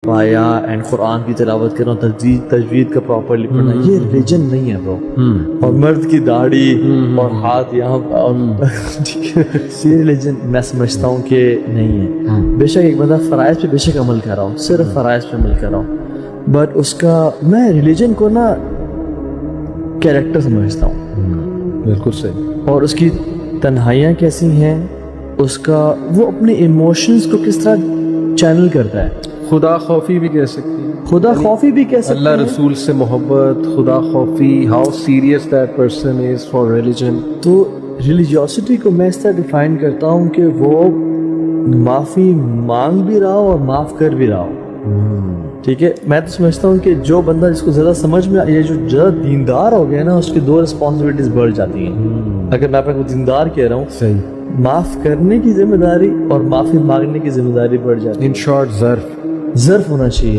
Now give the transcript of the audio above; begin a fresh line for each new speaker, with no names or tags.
پایا اینڈ قرآن کی تلاوت کرنا، تجوید کا پراپرلی پڑھنا، یہ ریلیجن نہیں ہے برو. اور مرد کی داڑھی اور ہاتھ یہاں اور یہ ریلیجن میں سمجھتا ہوں کہ نہیں ہے. بے شک ایک بندہ فرائض پہ بے شک عمل کر رہا ہوں، صرف فرائض پہ عمل کر رہا ہوں، بٹ اس کا میں ریلیجن کو نا کیریکٹر سمجھتا ہوں.
بالکل صحیح.
اور اس کی تنہائیاں کیسی ہیں، اس کا وہ اپنے ایموشنز کو کس طرح چینل کرتا ہے.
خدا خوفی بھی کہہ سکتی ہیں،
خدا خوفی بھی کہہ سکتے
اللہ
ہیں.
رسول سے محبت، خدا خوفی، how serious that person is for religion.
تو ریلیجیوسٹی کو میں اس طرح ڈیفائن کرتا ہوں کہ وہ معافی مانگ بھی رہا ہو اور معاف کر بھی رہا ہو. ٹھیک ہے، میں تو سمجھتا ہوں کہ جو بندہ جس کو زیادہ سمجھ میں یہ جو زیادہ دیندار ہو گیا نا، اس کی دو رسپانسبلٹیز بڑھ جاتی ہیں. اگر میں اپنے کو دیندار کہہ رہا ہوں،
صحیح،
معاف کرنے کی ذمہ داری اور معافی مانگنے کی ذمہ داری بڑھ جاتی ہے.
ان شارٹ ظرف
ظرف ہونا چاہیے.